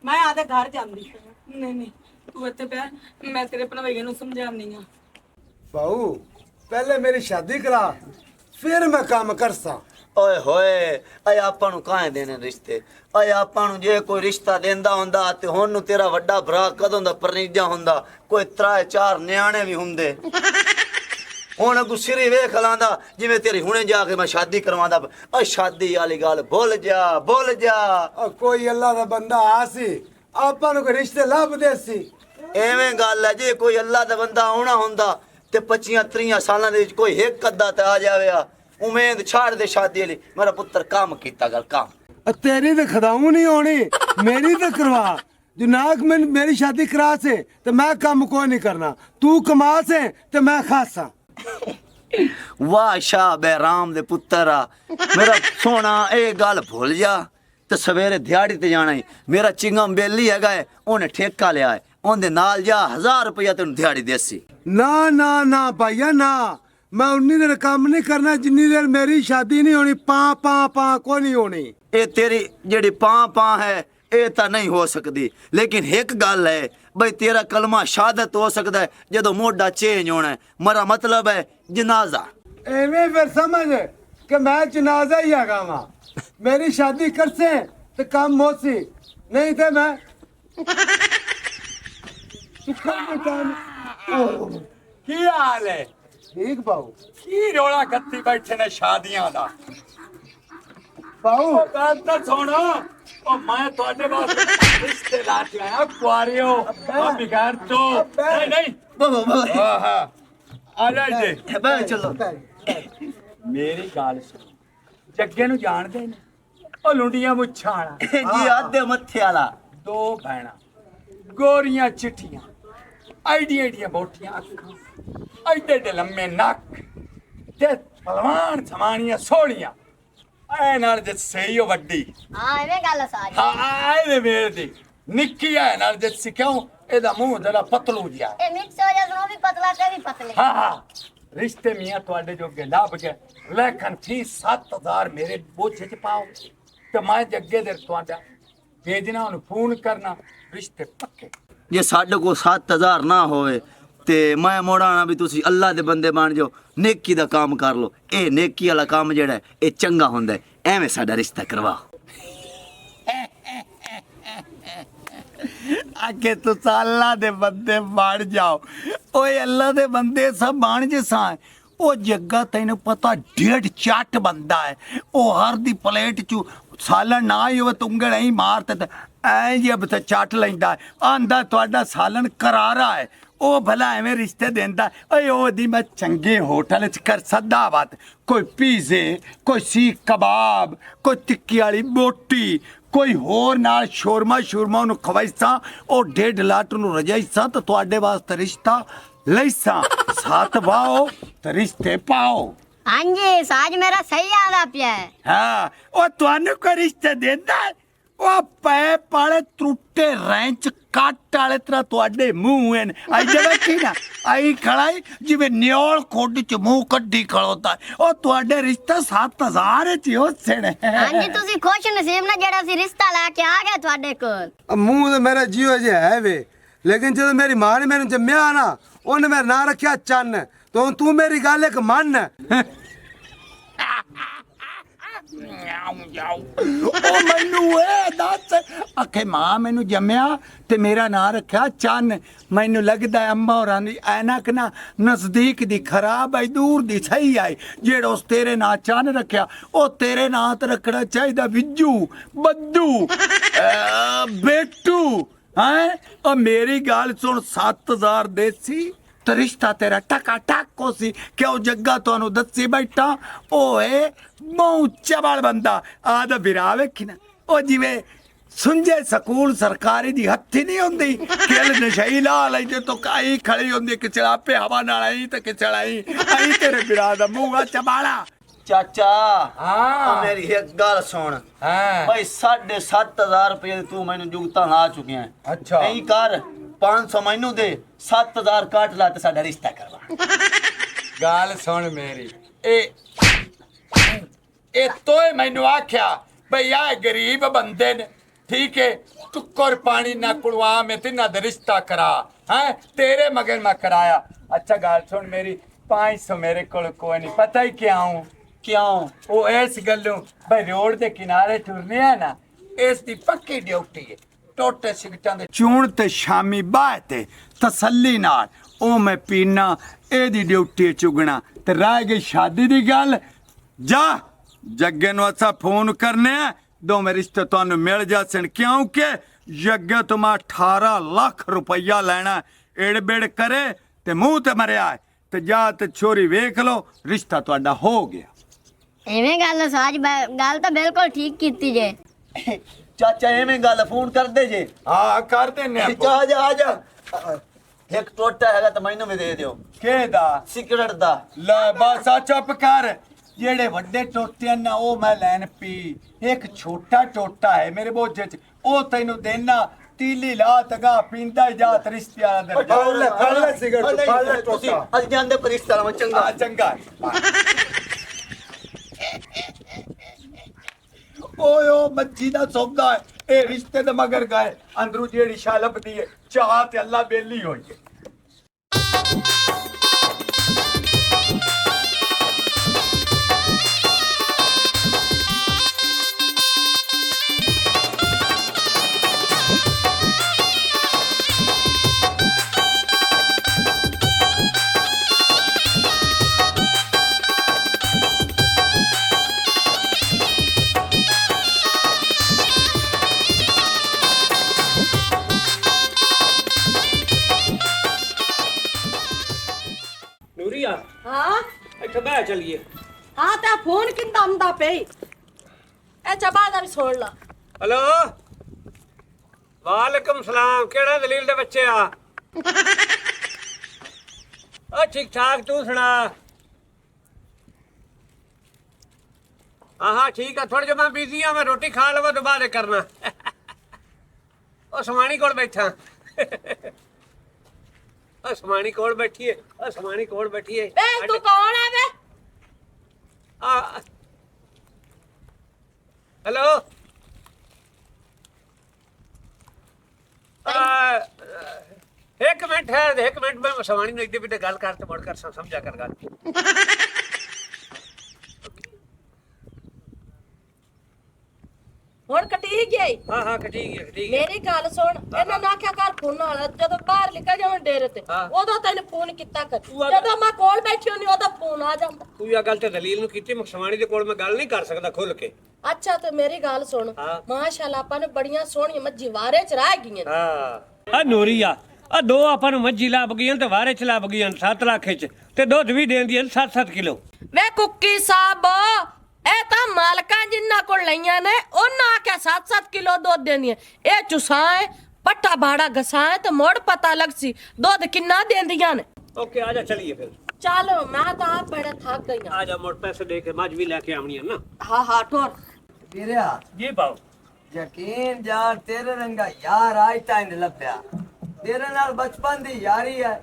ਮੈਂ ਆਦੇ ਘਰ ਜਾਂਦੀ ਨਹੀਂ ਤੂੰ ਇੱਥੇ ਪਿਆ ਮੈਂ ਤੇਰੇ ਭਣਵਈਏ ਨੂੰ ਸਮਝਾਉਣੀ ਆ ਬਾਊ ਪਹਿਲੇ ਮੇਰੀ ਸ਼ਾਦੀ ਕਰਾ ਫਿਰ ਮੈਂ ਕੰਮ ਕਰਸਾਂ ਓਏ ਹੋਏ ਅਏ ਆਪਾਂ ਨੂੰ ਕਾਹੇ ਦੇਣੇ ਰਿਸ਼ਤੇ ਅਏ ਆਪਾਂ ਨੂੰ ਜੇ ਕੋਈ ਰਿਸ਼ਤਾ ਦਿੰਦਾ ਹੁੰਦਾ ਤੇ ਹੁਣ ਨੂੰ ਤੇਰਾ ਵੱਡਾ ਭਰਾ ਕਦੋਂ ਦਾ ਪਰਨੀਜਾ ਹੁੰਦਾ ਕੋਈ 3-4 ਨਿਆਣੇ ਵੀ ਹੁੰਦੇ ਹੁਣ ਅਗੂ ਸਿਰੇ ਵੇਖ ਲਾਂਦਾ ਜਿਵੇਂ ਤੇਰੀ ਹੁਣੇ ਜਾ ਕੇ ਮੈਂ ਸ਼ਾਦੀ ਕਰਵਾਉਂਦਾ ਓ ਸ਼ਾਦੀ ਵਾਲੀ ਗੱਲ ਭੁੱਲ ਜਾ ਉਹ ਕੋਈ ਅੱਲਾ ਦਾ ਬੰਦਾ ਆ ਸੀ ਆਪਾਂ ਨੂੰ ਕੋਈ ਰਿਸ਼ਤੇ ਲੱਭਦੇ ਸੀ ਐਵੇਂ ਗੱਲ ਹੈ ਜੇ ਕੋਈ ਅੱਲਾ ਦਾ ਬੰਦਾ ਆਉਣਾ ਹੁੰਦਾ ਤੇ 25-30 ਸਾਲਾਂ ਦੇ ਵਿੱਚ ਕੋਈ ਇੱਕ ਅੱਧਾ ਤੇ ਆ ਜਾਵੇ ਉਮੀਦ ਛੱਡ ਦੇ ਸ਼ਾਦੀ ਲਈ ਮੇਰਾ ਪੁੱਤਰ ਕੰਮ ਕੀਤਾ ਗੱਲ ਕੰਮ ਤੇਰੀ ਤੇ ਖਦਾਉ ਨਹੀਂ ਹੋਣੀ ਮੇਰੀ ਤੇ ਕਰਵਾ ਜਨਾਕ ਮੈਂ ਮੇਰੀ ਸ਼ਾਦੀ ਕਰਾ ਸੇ ਤੇ ਮੈਂ ਕੰਮ ਕੋਈ ਨਹੀਂ ਕਰਨਾ ਤੂੰ ਕਮਾ ਸੇ ਤੇ ਮੈਂ ਖਾਸਾ ਵਾਹ ਸ਼ਾਹ ਬਹਿਰਾਮ ਦੇ ਪੁੱਤਰ ਆ ਮੇਰਾ ਸੋਹਣਾ ਇਹ ਗੱਲ ਭੁੱਲ ਜਾ ਤੇ ਸਵੇਰੇ ਦਿਹਾੜੀ ਤੇ ਜਾਣਾ ਈ ਮੇਰਾ ਚਿੰਗਮ ਬੇਲੀ ਹੈਗਾ ਉਹਨੇ ਠੇਕਾ ਲਿਆ ਹੈ ਉਹਦੇ ਨਾਲ ਜਾ 1000 ਰੁਪਇਆ ਤੈਨੂੰ ਦਿਹਾੜੀ ਦੇਸੀ ਨਾ ਭਾਈਆ ਨਾ ਮੈਂ ਉਨੀ ਦੇਰ ਕੰਮ ਨਹੀਂ ਕਰਨਾ ਜਿੰਨੀ ਦੇਰ ਮੇਰੀ ਸ਼ਾਦੀ ਨਹੀਂ ਹੋਣੀ ਪਾ ਕੋਈ ਨਹੀਂ ਹੋਣੀ ਇਹ ਤੇਰੀ ਜਿਹੜੀ ਪਾਂ ਹੈ ਇਹ ਤਾਂ ਨਹੀਂ ਹੋ ਸਕਦੀ ਲੇਕਿਨ ਇੱਕ ਗੱਲ ਹੈ ਬਈ ਤੇਰਾ ਕਲਮਾ ਸ਼ਹਾਦਤ ਹੋ ਸਕਦਾ ਹੈ ਜਦੋਂ ਮੋਢਾ ਚੇਂਜ ਹੋਣਾ ਹੈ ਮੇਰਾ ਮਤਲਬ ਹੈ ਜਨਾਜ਼ਾ ਐਵੇਂ ਫਿਰ ਸਮਝ ਕਿ ਮੈਂ ਜਨਾਜ਼ਾ ਹੀ ਆਗਾ ਵਾਂ ਮੇਰੀ ਸ਼ਾਦੀ ਕਰਸੇ ਤੇ ਕੰਮ ਹੋਸੀ ਨਹੀਂ ਤੇ ਮੈਂ ਕੀ ਹਾਲ ਹੈ ਠੀਕ ਬਾਊ ਕੀ ਰੋਲਾ ਗੱਤੀ ਬੈਠੇ ਨੇ ਸ਼ਾਦੀਆਂ ਦਾ ਬਾਊ ਗੱਲ ਤਾਂ ਸੁਣੋ ਉਹ ਮੈਂ ਤੁਹਾਡੇ ਵਾਸਤੇ ਰਿਸ਼ਤੇ ਲਾ ਕੇ ਆਇਆ ਕੁਆਰਿਓ ਆ ਬਿਗਾੜ ਤੋਂ ਨਹੀਂ ਆਹਾ ਆ ਜਾ ਜੀ ਬੈ ਚਲੋ ਮੇਰੀ ਗੱਲ ਸੁਣ ਜੱਗੇ ਨੂੰ ਜਾਣਦੇ ਨੇ ਉਹ ਲੁੰਡੀਆਂ ਮੁੱਛਾਂ ਵਾਲਾ ਜੀ ਆਦੇ ਮੱਥੇ ਵਾਲਾ ਦੋ ਭੈਣਾਂ ਗੋਰੀਆਂ ਚਿੱਠੀਆਂ ਐਡੀਆਂ ਮੋਟੀਆਂ ਅੱਖਾਂ ਐਡੇ ਲੰਮੇ ਨੱਕ ਤੇ ਭਲਵਾਨ ਸਮਾਨੀਆਂ ਸੋਹਣੀਆਂ ਐ ਨਾਲ ਜੇ ਸਹੀ ਉਹ ਵੱਡੀ ਹਾਂ ਐਵੇਂ ਗੱਲ ਸਾਰੀ ਹਾਂ ਇਹਦੇ ਮੇਰੇ ਦੀ ਨਿੱਕੀ ਐ ਨਾਲ ਜੇ ਸਿੱਕਿਓ ਇਹਦਾ ਮੂੰਹ ਜਰਾ ਪਤਲੂ ਜਿਹਾ ਇਹ ਮਿਕਸ ਹੋ ਜਾ ਸੋ ਵੀ ਪਤਲਾ ਤੇ ਵੀ ਪਤਲੇ ਹਾਂ ਰਿਸ਼ਤੇ ਮੀਆਂ ਤੁਹਾਡੇ ਜੋਗੇ ਲੱਭ ਗਏ ਲੇਕਿਨ ਫੀਸ 7000 ਮੇਰੇ ਬੋਝੇ ਚ ਪਾਓ ਤੇ ਮੈਂ ਜੱਗੇ ਦੇ ਤੁਹਾਡਾ ਭੇਜਣਾ ਉਹਨੂੰ ਫੋਨ ਕਰਨਾ ਰਿਸ਼ਤੇ ਪੱਕੇ ਜੇ ਸਾਡੇ ਕੋਲ 7000 ਨਾ ਹੋਵੇ ਤੇ ਮੈਂ ਮੋੜਾਣਾ ਵੀ ਤੁਸੀਂ ਅੱਲਾ ਦੇ ਬੰਦੇ ਬਣ ਜਾਓ ਨੇਕੀ ਦਾ ਕੰਮ ਕਰ ਲਓ ਇਹ ਨੇਕੀ ਵਾਲਾ ਕੰਮ ਜਿਹੜਾ ਹੈ, ਇਹ ਚੰਗਾ ਹੁੰਦਾ ਹੈ। ਐਵੇਂ ਸਾਡਾ ਰਿਸ਼ਤਾ ਕਰਵਾਓ आगे तो अल्लाह दे बंदे बन जाओ ओए अल्लाह दे बंदे सब बन जसा ओ जग्गा तैनू पता 1.5 चट बंदा है ओ हर दी प्लेट चू सालन ना ही होवे तुंगड़ ही मारते ते ऐ जी अब ते चट लैंदा है आंदा तुहाडा सालन करारा है ਉਹ ਭਲਾ ਐਵੇਂ ਰਿਸ਼ਤੇ ਦਿੰਦਾ ਓਏ ਉਹਦੀ ਮੈਂ ਚੰਗੇ ਹੋਟਲ 'ਚ ਕਰ ਸੱਦਾ ਬਾਤ ਕੋਈ ਪੀਜ਼ੇ ਕੋਈ ਸੀਖ ਕਬਾਬ ਕੋਈ ਟਿੱਕੀ ਵਾਲੀ ਬੋਟੀ ਕੋਈ ਹੋਰ ਨਾਲ ਸ਼ੋਰਮਾ ਉਹਨੂੰ ਖਵਾਈਸਾਂ ਉਹ 1.5 ਲੱਖ ਨੂੰ ਰਜਾਈਸਾਂ ਤਾਂ ਤੁਹਾਡੇ ਵਾਸਤੇ ਰਿਸ਼ਤਾ ਲਈਸਾਂ ਸਾਥ ਵਾਓ ਤੇ ਰਿਸ਼ਤੇ ਪਾਓ ਹਾਂਜੀ ਸਾਜ ਮੇਰਾ ਸਹੀ ਆਦਾ ਪਿਆ ਹੈ। ਹਾਂ ਉਹ ਤੁਹਾਨੂੰ ਕੋਈ ਰਿਸ਼ਤੇ ਦਿੰਦਾ ਹੈ? ਉਹ ਪੈ ਪਾਲੇ ਤਰੁੱਟੇ ਰੈਂਚ ਕੱਟ ਵਾਲੇ ਤਰ੍ਹਾਂ ਤੁਹਾਡੇ ਮੂੰਹ ਹਨ ਆਈ ਜਗ੍ਹਾ ਕੀ ਨਾ ਆਈ ਖੜਾਈ ਜਿਵੇਂ ਨਿਓਲ ਖੋਡ ਚ ਮੂੰਹ ਕੱਢੀ ਖਲੋਤਾ ਉਹ ਤੁਹਾਡੇ ਰਿਸ਼ਤਾ 7000 ਚ ਹੋ ਸਣੇ ਹਾਂਜੀ ਤੁਸੀਂ ਖੁਸ਼ ਨਸੀਬ ਨਾਲ ਜਿਹੜਾ ਸੀ ਰਿਸ਼ਤਾ ਲੈ ਕੇ ਆ ਗਏ ਤੁਹਾਡੇ ਕੋਲ। ਮੂੰਹ ਤਾਂ ਮੇਰਾ ਜੀਓ ਜਿਹਾ ਹੈ ਵੇ ਲੇਕਿਨ ਜਦੋਂ ਮੇਰੀ ਮਾਂ ਨੇ ਮੈਨੂੰ ਜੰਮਿਆ ਨਾ ਉਹਨੇ ਮੇਰਾ ਨਾਂ ਰੱਖਿਆ ਚੰਨ तो तू मेरी गाल एक मन ਉਹ ਮੈਨੂੰ ਇਹ ਦੱਸ ਆਖੇ ਮਾਂ ਮੈਨੂੰ ਜੰਮਿਆ ਤੇ ਮੇਰਾ ਨਾਂ ਰੱਖਿਆ ਚੰਨ ਮੈਨੂੰ ਲੱਗਦਾ ਅੰਮਾ ਹੋਰਾਂ ਦੀ ਐਨਕ ਨਾ ਨਜ਼ਦੀਕ ਦੀ ਖਰਾਬ ਆਈ ਦੂਰ ਦੀ ਸਹੀ ਆਈ ਜਿਹੜਾ ਉਸ ਤੇਰੇ ਨਾਂ ਚੰਨ ਰੱਖਿਆ ਉਹ ਤੇਰੇ ਨਾਂ ਤੇ ਰੱਖਣਾ ਚਾਹੀਦਾ ਵਿਜੂ ਬੱਦੂ ਬੇਟੂ ਹੈ ਉਹ ਮੇਰੀ ਗੱਲ ਸੁਣ 7000 ਦੇਸੀ ਤੇ ਰਿਸ਼ਤਾ ਤੇਰਾ ਟਕਾ ਟਕ ਸੀ ਕਿਉਂ ਜੱਗਾ ਤੁਹਾਨੂੰ ਦੱਸੀ ਬੈਠਾ ਓਏ ਮੂੰਹ ਚਬਲ ਬੰਦਾ ਆਦਾ ਵਿਰਾ ਵੇਖੀ ਨਾ ਉਹ ਜਿਵੇਂ ਸੁੰਝੇ ਸਕੂਲ ਸਰਕਾਰੀ ਦੀ ਹੱਥੀ ਨਹੀਂ ਹੁੰਦੀ ਕਿਲ ਨਸ਼ਈ ਲਾ ਲਈ ਜੇ ਤੋ ਕਾਈ ਖੜੀ ਹੁੰਦੀ ਕਿ ਚਲਾਪੇ ਹਵਾ ਨਾਲ ਆਈ ਤੇ ਕਿ ਚਲਾਈ ਆਈ ਤੇਰੇ ਵਿਰਾ ਦਾ ਮੂੰਹ ਚਬਾਲਾ ਚਾਚਾ ਹਾਂ ਮੇਰੀ ਇੱਕ ਗੱਲ ਸੁਣ ਹਾਂ ਭਾਈ 7.5 ਰੁਪਏ ਤੂੰ ਮੈਨੂੰ ਜੁਗਤਾਂ ਲਾ ਚੁੱਕਿਆ ਹੈ ਅੱਛਾ ਐਂ ਕਰ 500 ਮੈਨੂੰ ਦੇ 7000 ਕੱਟ ਲਾ ਤੇ ਸਾਡਾ ਰਿਸ਼ਤਾ ਕਰਵਾ ਗੱਲ ਸੁਣ ਮੇਰੀ ਇਹ ਤੋਏ ਮੈਨੂੰ ਆਖਿਆ ਭਈ ਆ ਗਰੀਬ ਬੰਦੇ ਨੇ ਠੀਕ ਹੈ ਟੁੱਕਰ ਪਾਣੀ ਨਾ ਕੁੜਵਾ ਮੈਂ ਤਿੰਨਾ ਦਾ ਰਿਸ਼ਤਾ ਕਰਾ ਹੈ ਤੇਰੇ ਮਗਰ ਮੈਂ ਕਰਾਇਆ ਅੱਛਾ ਗੱਲ ਸੁਣ ਮੇਰੀ 500 ਮੇਰੇ ਕੋਲ ਕੋਈ ਨਹੀਂ ਪਤਾ ਹੀ ਕਿਉਂ ਉਹ ਇਸ ਗੱਲੋਂ ਭਈ ਰੋਡ ਦੇ ਕਿਨਾਰੇ ਟੁਰਨੇ ਆ ਨਾ ਇਸ ਦੀ ਪੱਕੀ ਡਿਊਟੀ ਹੈ ਟੋਟੇ ਸਿਗਟਾਂ ਦੇ ਚੂਣ ਤੇ ਸ਼ਾਮੀ ਬਾਹ ਤੇ ਤਸੱਲੀ ਨਾਲ ਉਹ ਮੈਂ ਪੀਣਾ ਇਹਦੀ ਡਿਊਟੀ ਚੁਗਣਾ ਤੇ ਰਹਿ ਗਈ ਸ਼ਾਦੀ ਦੀ ਗੱਲ ਜਾ ਜੱਗੇ ਨੂੰ ਅਸਾਂ ਫੋਨ ਕਰਨੇ ਆ ਦੋਵੇਂ ਰਿਸ਼ਤੇ ਤੁਹਾਨੂੰ ਮਿਲ ਜਾਸਣ ਕਿਉਂਕਿ ਜੱਗੇ ਤੋਂ 18 ਲੱਖ ਰੁਪਈਆ ਲੈਣਾ ਏੜ-ਬੇੜ ਕਰੇ ਤੇ ਮੂੰਹ ਤੇ ਮਰਿਆ ਤੇ ਜਾ ਤੇ ਛੋਰੀ ਵੇਖ ਲਓ ਰਿਸ਼ਤਾ ਤੁਹਾਡਾ ਹੋ ਗਿਆ ਐਵੇਂ ਗੱਲ ਸਾਜ ਗੱਲ ਤਾਂ ਬਿਲਕੁਲ ਠੀਕ ਕੀਤੀ ਜੇ ਚਾਚਾ ਐਵੇਂ ਗੱਲ ਫੋਨ ਕਰਦੇ ਜੇ ਹਾਂ ਕਰ ਦਿੰਨੇ ਆ ਆ ਜਾ ਇੱਕ ਟੋਟਾ ਹੈਗਾ ਤਾਂ ਮੈਨੂੰ ਵੀ ਦੇ ਦਿਓ ਕਿਹਦਾ ਸਿਗਰਟ ਦਾ ਲੈ ਬਸ ਆ ਚੁੱਪ ਕਰ ਜਿਹੜੇ ਵੱਡੇ ਟੋਟੇ ਨਾ ਉਹ ਮੈਂ ਲੈਣ ਪੀ ਇੱਕ ਛੋਟਾ ਟੋਟਾ ਹੈ ਮੇਰੇ ਬੋਝੇ 'ਚ ਉਹ ਤੈਨੂੰ ਦੇਣਾ ਤੀਲੀ ਲਾ ਤਗਾ ਪੀਂਦਾ ਜਾ ਰਿਸ਼ਤਿਆਂ ਦਾ ਫੜ ਲੈ ਸਿਗਰਟ ਫੜ ਲੈ ਤੁਸੀਂ ਟੋਟਾ ਅੱਜ ਜਾਂਦੇ ਪਰ ਰਿਸ਼ਤਾ ਲਾਵਾਂ ਚੰਗਾ ਚੰਗਾ ਓਏ ਉਹ ਮੱਛੀ ਦਾ ਸੌਦਾ ਹੈ ਇਹ ਰਿਸ਼ਤੇ ਦੇ ਮਗਰ ਗਏ ਅੰਦਰੂ ਜਿਹੜੀ ਸ਼ਾ ਲੱਭਦੀ ਹੈ ਚਾਹ ਤੇ ਅੱਲਾ ਬੇਲੀ ਹੋਈ ਹੈ ਨੂਰੀਆ ਹਾਂ ਇੱਥੇ ਬਹਿ ਚਲੀਏ ਹਾਂ ਤਾਂ ਫੋਨ ਕਿੰਦਾ ਹੁੰਦਾ ਪਈ ਇਹ ਚਬਾ ਦਾ ਵੀ ਸੁਣ ਲਾ ਹਲੋ ਵਾਲੇਕੁਮ ਸਲਾਮ ਕਿਹੜਾ ਦਲੀਲ ਦੇ ਬੱਚੇ ਆ ਆ ਠੀਕ ਠਾਕ ਤੂੰ ਸੁਣਾ ਆਹਾ ਠੀਕ ਆ ਥੋੜਾ ਜਿਹਾ ਮੈਂ ਬਿਜ਼ੀ ਆ ਮੈਂ ਰੋਟੀ ਖਾ ਲਵਾਂ ਦੁਬਾਰੇ ਕਰਨਾ ਉਹ ਸਮਾਣੀ ਕੋਲ ਬੈਠਾ ਸਮਾਣੀ ਕੋਲ ਬੈਠੀ ਹੈ ਸਮਾਣੀ ਕੋਲ ਬੈਠੀ ਹੈ ਵੇ ਤੂੰ ਕੌਣ ਹੈ ਵੇ ਆ ਹੈਲੋ ਇੱਕ ਮਿੰਟ ਹੈ ਇੱਕ ਮਿੰਟ ਮੈਂ ਸਵਾਣੀ ਨੂੰ ਇੱਦੇ ਬਿੱਤੇ ਗੱਲ ਕਰ ਤੇ ਮੁੜ ਕਰ ਸਮਝਾ ਕਰ ਗੱਲ ਹੁਣ ਕਟੀ ਗਈ ਹਾਂ ਠੀਕ ਹੈ ਮੇਰੀ ਗੱਲ ਸੁਣ ਇਹਨਾਂ ਨੂੰ ਆਖਿਆ ਕਰ ਫੋਨ ਨਾਲ ਜਦੋਂ ਬਾਹਰ ਨਿਕਲ ਜਾਵਣ ਡੇਰੇ ਤੇ ਉਦੋਂ ਤੈਨੂੰ ਫੋਨ ਕੀਤਾ ਕਰ ਜਦੋਂ ਮੈਂ ਕੋਲ ਬੈਠੀ ਹੁੰਦੀ ਉਦੋਂ ਫੋਨ ਆ ਜਾਂਦਾ ਤੂੰ ਇਹ ਗੱਲ ਤੇ ਦਲੀਲ ਨੂੰ ਕੀਤੀ ਸਵਾਣੀ ਦੇ ਕੋਲ ਮੈਂ ਗੱਲ ਨਹੀਂ ਕਰ ਸਕਦਾ ਖੁੱਲ ਕੇ ਅੱਛਾ ਤੇ ਮੇਰੀ ਗੱਲ ਸੁਣ ਮਾਸ਼ਾਅੱਲਾ ਆਪਾਂ ਨੇ ਬੜੀਆਂ ਸੋਹਣੀਆਂ ਮੱਝੀ ਵਾਰੇ ਚ ਰਹਿ ਗਈਆਂ ਹਾਂ ਨੂਰੀਆ ਆ ਦੋ ਆਪਾਂ ਨੂੰ ਮੱਝੀ ਲੱਭ ਗਈਆਂ ਤੇ ਵਾਰੇ ਚ ਲੱਭ ਗਈਆਂ 7 ਲੱਖ ਚ ਤੇ ਦੁੱਧ ਵੀ ਦੇਂਦੀਆਂ 7-7 ਕਿਲੋ। ਵੇ ਕੁੱਕੀ ਸਾਹਿਬ ਇਹ ਤਾਂ ਮਾਲਕਾਂ ਜਿੰਨਾ ਕੋਲ ਲਈਆਂ ਨੇ ਉਹਨਾਂ ਆਖਿਆ 7-7 ਕਿਲੋ ਦੁੱਧ ਦੇਂਦੀਆਂ। ਇਹ ਚੁਸਾਏ ਪੱਟਾ ਬਾੜਾ ਗਸਾਏ ਤੇ ਮੋੜ ਪਤਾ ਲੱਗ ਸੀ ਦੁੱਧ ਕਿੰਨਾ ਦੇਂਦੀਆਂ ਨੇ। ਓਕੇ ਆ ਜਾ ਚਲੀਏ ਫਿਰ। ਚਲੋ ਮੈਂ ਤਾਂ ਆਪ ਬੜਾ ਥੱਕ ਗਈ ਆ ਜਾ ਮੋੜ ਪੈਸੇ ਦੇ ਕੇ ਮੱਝ ਵੀ ਲੈ ਕੇ ਆਉਣੀ ਹੈ ਨਾ। ਹਾਂ ਟੋਰ ਵੀਰਿਆ ਜੀ ਬਾਉ ਯਕੀਨ ਜਾਣ ਤੇਰੇ ਰੰਗਾ ਯਾਰ ਆਇ ਤਾਂ ਨਹੀਂ ਲੱਭਿਆ। ਤੇਰੇ ਨਾਲ ਬਚਪਨ ਦੀ ਯਾਰੀ ਹੈ,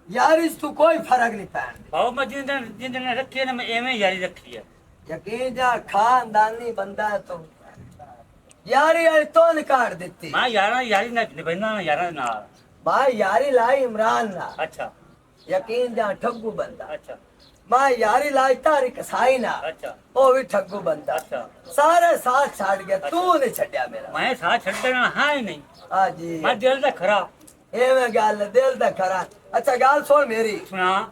ਯਾਰੀ 'ਚ ਤੂੰ ਕੋਈ ਫਰਕ ਨਹੀਂ ਪੈਣ। ਬਾਉ ਮੈਂ ਜਿੰਦਨ ਰੱਖੀ ਨਾ ਮੈਂ ਐਵੇਂ ਯਾਰੀ ਰੱਖੀ ਹੈ। ਯਕੀਨ ਜਾਣ ਖਾਨਦਾਨੀ ਬੰਦਾ ਹੈ ਤੂੰ, ਯਾਰੀ ਵਾਲੀ ਤੋਂ ਨਿਕਾੜ ਦਿੱਤੀ। ਮੈਂ ਯਾਰੀ ਨਾਲ ਨਿਭਾਉਣਾ ਯਾਰਾਂ ਨਾਲ। ਭਾਈ ਯਾਰੀ ਲਾਈ ਇਮਰਾਨ ਨਾਲ। ਅੱਛਾ ਯਕੀਨ ਜਾਣ ਠੱਗੂ ਬੰਦਾ। ਅੱਛਾ ਮੈਂ ਯਾਰੀ ਲਾਈ ਤਾਰੀ ਕਸਾਈ ਨਾਲ। ਅੱਛਾ ਉਹ ਵੀ ਠੱਗੂ ਬੰਦਾ। ਅੱਛਾ ਸਾਰੇ ਸਾਥ ਛੱਡ ਗਿਆ, ਤੂੰ ਨਹੀਂ ਛੱਡਿਆ ਮੇਰਾ। ਮੈਂ ਸਾਥ ਛੱਡਣਾ ਹਾਂ ਹੀ ਨਹੀਂ। ਆ ਜੀ ਮੈਂ ਦਿਲ ਦਾ ਖਰਾ ਐਵੇਂ ਗੱਲ ਦਿਲ ਦਾ ਖਰਾ। ਅੱਛਾ ਗੱਲ ਸੁਣ ਮੇਰੀ, ਸੁਣਾ।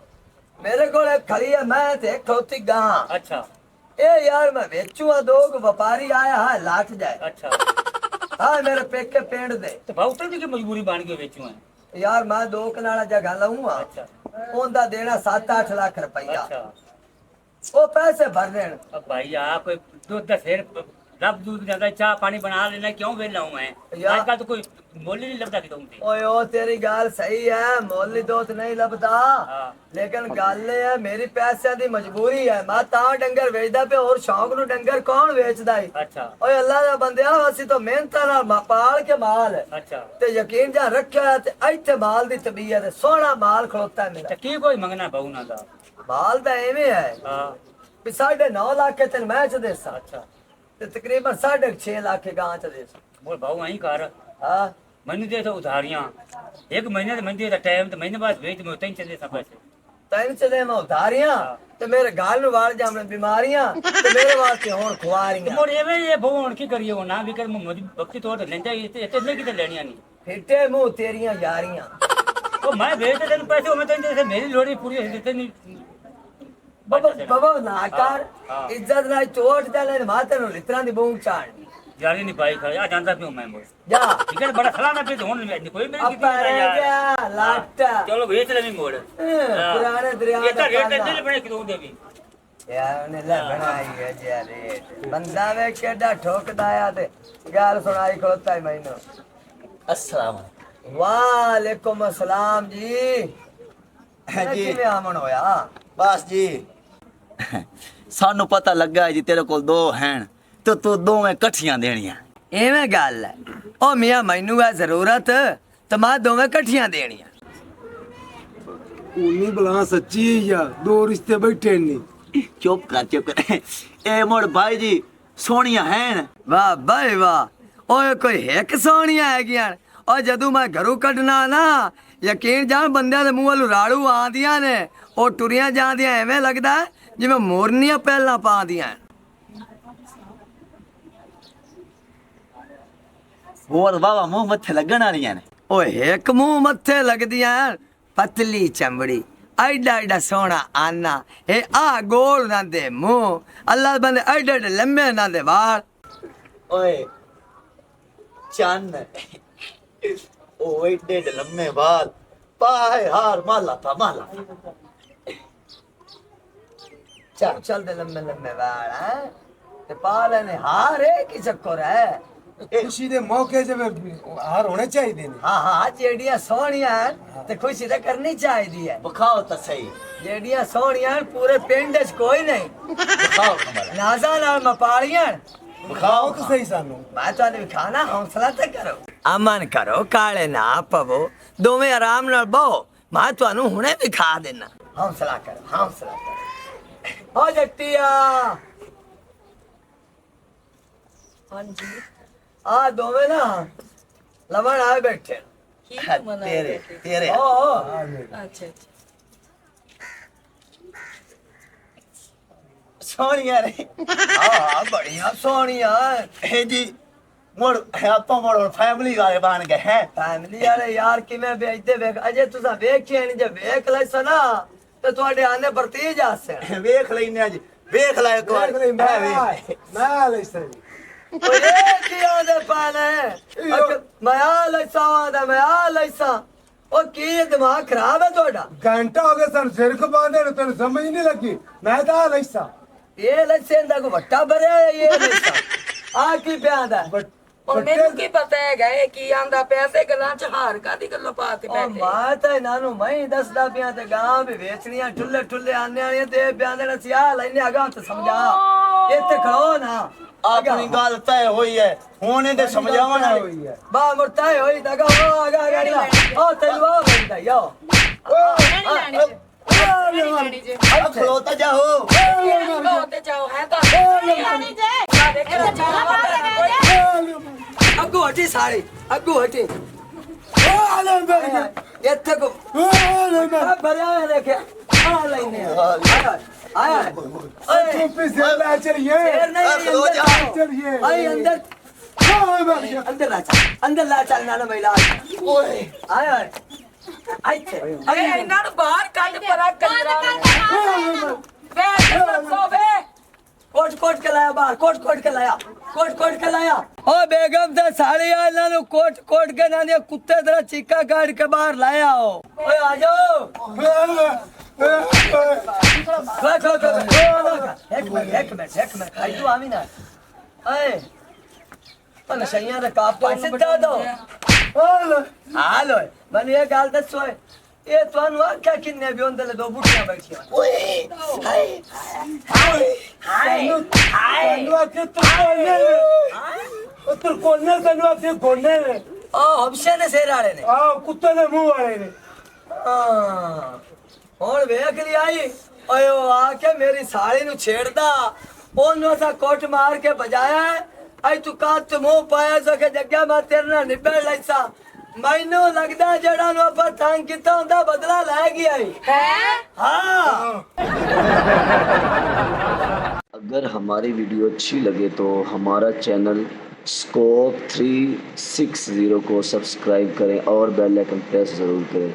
ਮੇਰੇ ਕੋਲ ਇੱਕ ਖੜੀ ਹੈ ਮੈਂ ਤੇ ਇੱਕ ਖਲੋਤੀ ਗਾਂ। ਅੱਛਾ ਇਹ ਯਾਰ ਮੈਂ ਵੇਚੂ ਆ, ਦੋ ਵਪਾਰੀ ਆਇਆ ਹੈ ਲੱਟ ਜਾਏ। ਅੱਛਾ ਹਾਂ ਮੇਰੇ ਪੇਕੇ ਪਿੰਡ ਦੇ ਤੇ ਬਾਉ ਤੇ ਕੀ ਮਜਬੂਰੀ ਬਣ ਗਈ ਵੇਚੂ ਹੈ। ਯਾਰ ਮੈਂ 2 ਕਨਾਲਾ ਜਗ੍ਹਾ ਲਊਂਗਾ, ਅੱਛਾ ਉਹਦਾ ਦੇਣਾ 7-8 ਲੱਖ ਰੁਪਈਆ। ਅੱਛਾ ਉਹ ਪੈਸੇ ਭਰ ਦੇਣ। अब भाई आप कोई दूध का शेर रब दूध ज्यादा चाह पानी बना लेना क्यों वेला हूँ मैं यार- आजकल तो कोई मोल ही नहीं लगता कि तुम ਓਏ ਉਹ ਤੇਰੀ ਗੱਲ ਸਹੀ ਹੈ, ਮੁੱਲ ਦੋਤ ਨਹੀਂ ਲੱਭਦਾ, ਹਾਂ। ਲੇਕਿਨ ਗੱਲ ਇਹ ਹੈ ਮੇਰੀ ਪੈਸਿਆਂ ਦੀ ਮਜਬੂਰੀ ਹੈ। ਮੈਂ ਤਾਂ ਡੰਗਰ ਵੇਚਦਾ ਪਿਆ, ਹੋਰ ਸ਼ੌਂਕ ਨੂੰ ਡੰਗਰ ਕੌਣ ਵੇਚਦਾ ਈ? अच्छा ਓਏ ਅੱਲਾ ਦਾ ਬੰਦਿਆ, ਅਸੀਂ ਤਾਂ ਮਿਹਨਤਾਂ ਨਾਲ ਪਾਲ ਕੇ ਮਾਲ अच्छा ਤੇ ਯਕੀਨ ਜਾਂ ਰੱਖਿਆ ਤੇ ਇੱਥੇ ਮਾਲ ਦੀ ਤਬੀਅਤ ਹੈ, ਸੋਹਣਾ ਮਾਲ ਖਲੋਤਾ ਹੈ ਮੇਰਾ। तो की कोई मंगना बहू ना था ਮਾਲ ਤਾਂ ਐਵੇਂ ਹੈ हाँ ਵੀ 9.5 ਲੱਖ ਤੇ ਮੈਂ ਚ ਦੇ ਸਾਂ अच्छा ਤੇ ਤਕਰੀਬਨ 6.5 ਲੱਖ ਗਾਂ ਚ ਦੇ ਸਾਂ। बोल बहू वहीं कर ਹਾਂ मैंने दे तो उधारियां एक महीने तो मैंने दे टाइम तो महीने बाद भेज मैं तीन चले सब पैसे ਤੈਨੂੰ ਚ ਦੇ ਮੈਂ ਉਧਾਰੀਆਂ ਤੇ ਮੇਰੇ ਗਾਲ ਨੂੰ ਵਾਲ ਜਾਮਣ ਬਿਮਾਰੀਆਂ ਤੇ ਮੇਰੇ ਵਾਸਤੇ ਹੁਣ तो ਖੁਆਰੀਆਂ। मोर ये बहू की करिए वो ना भी कर मोदी भक्ति तौर तो लेंदा इतने की तो लेनिया नहीं ਫਿੱਟੇ ਮੂੰਹ ਤੇਰੀਆਂ ਯਾਰੀਆਂ। तो मैं भेज देने पैसे मैं तो जैसे मेरी लोड़ी पूरी देते नहीं ਬਾਬਾ ਨਾ ਕਰ, ਹਾਂ। ਇੱਜ਼ਤ ਨਾਲ ਚੋਟ ਚੱਲੇ ਮਾਤੇ ਨੂੰ ਲਿਤਰਾਂ ਦੀ ਬੂੰ ਚਾੜਨੀ। यारी नहीं पाई खा जानता क्यों मैं मोर ਜਾ ठीक है बड़ा खिलाना पे तो नहीं कोई मेरी ਆਪਾਂ ਰਹਿ ਗਿਆ ਲੱਟ। चलो भेज ले मोड़ ਪੁਰਾਣੇ ਦਰਿਆ ये ਦਾ तो रेट ਪਾਨਾ। दिल बने क्यों दे भी ਯਾਰ ਉਹਨੇ ਲੈ ਬਣਾਈ ਹੈ ਜੀ ਰੇਟ। ਬੰਦਾ ਵੇ ਕਿੱਡਾ ਠੋਕਦਾ ਆ ਤੇ ਗੱਲ ਸੁਣਾਈ ਖਲੋਤਾ ਹੈ ਮੈਨੂੰ। अस्सलाम ਵਾਲੇਕੁਮ ਅਸਲਾਮ ਜੀ। ਜੀ। ਕਿਵੇਂ ਆਮਣ ਹੋਇਆ? बस जी सानू पता लगा है जी तेरे को दो हैं तो तू दोवें कट्ठियां देनियां। ਐਵੇਂ ਗੱਲ ਹੈ। ਉਹ ਮੀਆਂ ਮੈਨੂੰ ਹੈ ਜ਼ਰੂਰਤ ਤੇ ਮੈਂ ਦੋਵੇਂ ਇਕੱਠੀਆਂ ਦੇਣੀਆਂ। ਉਨੀ ਬਲਾ ਸੱਚੀ ਹੈ ਯਾਰ, ਦੋ ਰਿਸ਼ਤੇ ਬੈਠੇ ਨਹੀਂ। चुप कर ए मोड़ भाई जी सोनिया हैं ਵਾਹ ਬਾਈ ਵਾਹ, ਓਏ ਕੋਈ ਇੱਕ ਸੋਹਣੀਆਂ ਹੈਗੀਆਂ। ਉਹ ਜਦੋਂ ਮੈਂ ਘਰੋਂ ਕੱਢਣਾ ਨਾ, ਯਕੀਨ ਜਾਣ ਬੰਦਿਆਂ ਦੇ ਮੂੰਹ ਵੱਲੋਂ ਰਾੜੂ ਆਂਦੀਆਂ ਨੇ, ਉਹ ਟੁਰੀਆਂ ਜਾਂਦੀਆਂ ਐਵੇਂ ਲੱਗਦਾ ਜਿਵੇਂ ਮੋਰਨੀਆਂ ਪਹਿਲਾਂ ਪਾਉਂਦੀਆਂ। और वावा मुंह मथे लगन वालियां ने। ਓਏ ਇੱਕ ਮੂੰਹ ਮੱਥੇ ਲੱਗਦੀਆਂ, ਪਤਲੀ ਚਮੜੀ, ਐਡਾ ਐਡਾ ਸੋਹਣਾ ਆਨਾ, ਇਹ ਆ ਗੋਲ ਨਾ ਦੇ ਮੂੰਹ, ਅੱਲਾ ਦੇ ਬੰਦੇ ਐਡੇ ਐਡੇ ਲੰਮੇ ਨਾ ਦੇ ਵਾਲ। ओए चन ओ एडे एडे लम्बे बाल पाए हार माला था माला। ਚੱਲ ਚੱਲ ਦੇ ਲੰਮੇ ਲੰਮੇ ਵਾਲ ਹੈ ਤੇ ਪਾ ਲੈਣੇ ਹਾਰ। ਇਹ ਕੀ ਚੱਕਰ ਹੈ? ਖੁਸ਼ੀ ਦੇ ਮੌਕੇ ਜਿਵੇਂ ਹਾਰ ਹੋਣੇ ਚਾਹੀਦੇ ਨੇ। ਹਾਂ ਹਾਂ, ਜਿਹੜੀਆਂ ਸੋਹਣੀਆਂ ਹਨ ਤੇ ਖੁਸ਼ੀ ਤਾਂ ਕਰਨੀ ਚਾਹੀਦੀ ਹੈ। बखाओ तो सही ਜਿਹੜੀਆਂ ਸੋਹਣੀਆਂ ਹਨ ਪੂਰੇ ਪਿੰਡ 'ਚ ਕੋਈ ਨਹੀਂ। बखाओ कमर ਨਾਜ਼ਾਂ ਨਾਲ ਮਪਾਲੀਆਂ। ਵਿਖਾਓ ਕਿ ਸਹੀ ਸਾਨੂੰ। ਮੈਂ ਤੁਹਾਨੂੰ ਵਿਖਾਣਾ, ਹੌਸਲਾ ਤੇ ਕਰੋ, ਅਮਨ ਕਰੋ, ਕਾਲੇ ਨਾ ਪਵੋ, ਦੋਵੇਂ ਆਰਾਮ ਨਾਲ ਬਹੋ, ਮੈਂ ਤੁਹਾਨੂੰ ਹੁਣੇ ਵਿਖਾ ਦੇਣਾ। ਹੌਸਲਾ ਕਰੋ, ਹੌਸਲਾ ਕਰੋ। ਓ ਜੱਟੀਆ, ਹਾਂਜੀ ਆ ਦੋਵੇਂ ਨਾ ਲਵਣ ਆ ਬੈਠੇ। तेरे तेरे ਓ ਅੱਛਾ ਅੱਛਾ सोनिया रे ਆ ਬੜੀਆਂ ਸੋਹਣੀਆਂ। हे जी मोड़ आपा मोड़ फैमिली वाले बन गए हैं। ਫੈਮਿਲੀ ਵਾਲੇ ਯਾਰ ਕਿਵੇਂ ਵੇਚਦੇ ਵੇਖ, ਅਜੇ ਤੁਸੀਂ ਵੇਖਿਆ ਨਹੀਂ, ਜੇ ਵੇਖ ਲੈਸੋ ਨਾ ਤੇ ਤੁਹਾਡੇ ਆਨੇ ਵਰਤੀ ਜਾਸੇ। वेख लेने आज वेख ला एक बार ਮੈਂ ਲੈ ਸਹੀ। ਓਏ ਕੀ ਆਂਦੇ ਪਾਲੇ, ਮੈਂ ਆ ਲੈਸਾ ਆਂਦਾ, ਮੈਂ ਆ ਲੈਸਾ। ओ की दिमाग खराब है ਤੁਹਾਡਾ? घंटा हो गया सन सिर को बांधे ने तेन समझ नहीं लगी मैं तो लैसा ਇਹ ਲੱਸੇ ਦਾ ਕੋ ਵੱਟਾ ਭਰਿਆ ਹੈ ਇਹ ਲੱਸਾ ਆ ਕੀ ਪਿਆਂਦਾ ਹੁਣ ਮੈਨੂੰ ਕੀ ਪਤਾ ਹੈਗਾ ਇਹ ਕੀ ਆਂਦਾ ਪਿਆ ਤੇ ਗੱਲਾਂ ਚ ਹਾਰ ਕਾਦੀ ਗੱਲਾਂ ਪਾ ਕੇ ਉਹ ਬੈਠੇ ਮਾਂ ਤਾਂ ਇਹਨਾਂ ਨੂੰ ਮੈਂ ਹੀ ਦੱਸਦਾ ਪਿਆ ਤੇ ਗਾਂ ਵੀ ਵੇਚਣੀਆਂ ਠੁੱਲੇ ਠੁੱਲੇ ਆਨੇ ਵਾਲੀਆਂ ਤੇ ਪਿਆਂਦੇ ਨੇ ਸਿਆ ਲੈਨੇ ਅਗਾ ਤੇ ਸਮਝਾ ਇੱਥੇ ਖੜੋ ਨਾ ਆਪਣੀ ਗੱਲ ਤੈ ਹੋਈ ਹੈ ਹੁਣ ਇਹਦੇ ਸਮਝਾਵਣ हुई है ਬਾ ਮੁਰਤਾ ਹੋਈ ਤਾਂ ਗਾ ਅਗਾ ਗਾੜੀਆਂ ਉਹ ਤੈਨੂੰ ਆ ਬੰਦਾ ਯੋ ਖਲੋਤਾ ਜਾਓ ਤੇ ਜਾਓ ਹੈ ਤਾਂ ਅੱਗੂ ਹਟੀ ਸਾਰੀ ਅੱਗੂ ਹਟੀ ਇੱਥੇ ਕੋ ਆ ਭਰਿਆ ਹੋਇਆ ਦੇਖਿਆ ਆ ਲੈਨੇ ਆਇਆ ਓਏ से ले चलिए ਫੇਰ ਨਹੀਂ ਖਲੋ ਜਾ। चलिए ਆਈ ਅੰਦਰ ਅੰਦਰ ਲਾ ਚੱਲ ਨਾ ਮੈਲਾ ਓਏ ਆਇਆ ਆਈਥੇ ਇਹਨਾਂ ਨੂੰ ਬਾਹਰ ਕੱਢ ਪਰਾ ਕੰਜਰਾ ਵੇ ਦੱਸੋ ਵੇ ਕੋਟ ਕੋਟ ਕੇ ਲਾਇਆ ਬਾਹਰ ਕੋਟ ਕੋਟ ਕੇ ਲਾਇਆ ਓ ਬੇਗਮ ਤੇ ਸਾੜੀ ਆ ਇਹਨਾਂ ਨੂੰ ਕੋਟ ਕੋਟ ਕੇ ਨਾ ਦੇ ਕੁੱਤੇ ਤਰ੍ਹਾਂ ਚੀਕਾ ਕਾੜ ਕੇ ਬਾਹਰ ਲਾਇਆ ਓਏ ਆ ਜਾਓ ਇੱਕ ਮਿੰਟ ਆਈ ਤੂੰ ਆਵੀਂ ਨਾ ਓਏ ਪਨ ਸ਼ਈਆਂ ਦਾ ਕਾਪ ਤੋਂ ਸਿੱਧਾ ਦੋ ਹਾਲੋ ਮੈਨੂੰ ਇਹ ਗੱਲ ਦੱਸੋ ਇਹ ਤੁਹਾਨੂੰ ਆਖਿਆ ਕਿੰਨੇ ਵੀ ਹੁੰਦੇ ਨੇ ਦੋ ਬੁੱਢੀਆਂ ਬੈਠੀਆਂ ਓਏ ਹਾਏ कोने तेन आखे गोने ने ਉਹ ਹਮਸ਼ੇ ਨੇ ਸਿਰ ਵਾਲੇ ਨੇ कुत्ते ने मुंह वाले ने ਹਾਂ ਹੁਣ ਵੇਖ ਲਈ ਆਈ ਓਏ ਉਹ ਆ ਕੇ ਮੇਰੀ ਸਾਲੀ ਨੂੰ ਛੇੜਦਾ ਉਹਨੂੰ ਅਸਾਂ ਕੋਟ ਮਾਰ ਕੇ ਭਜਾਇਆ ਐ ਤੂੰ ਕਾਤ ਮੂੰਹ ਪਾਇਆ ਸੋ ਕਿ ਜੱਗਿਆ ਮੈਂ ਤੇਰੇ ਨਾਲ ਨਿਬੜ ਲੈਸਾ ਮੈਨੂੰ ਲੱਗਦਾ ਜਿਹੜਾ ਨੂੰ ਆਪਾਂ ਤੰਗ ਕੀਤਾ ਹੁੰਦਾ ਬਦਲਾ ਲੈ ਗਿਆ ਹੈ ਹਾਂ अगर हमारी वीडियो अच्छी लगे तो हमारा चैनल स्कोप 360 को सब्सक्राइब करें और बेल आइकन प्रेस ज़रूर करें।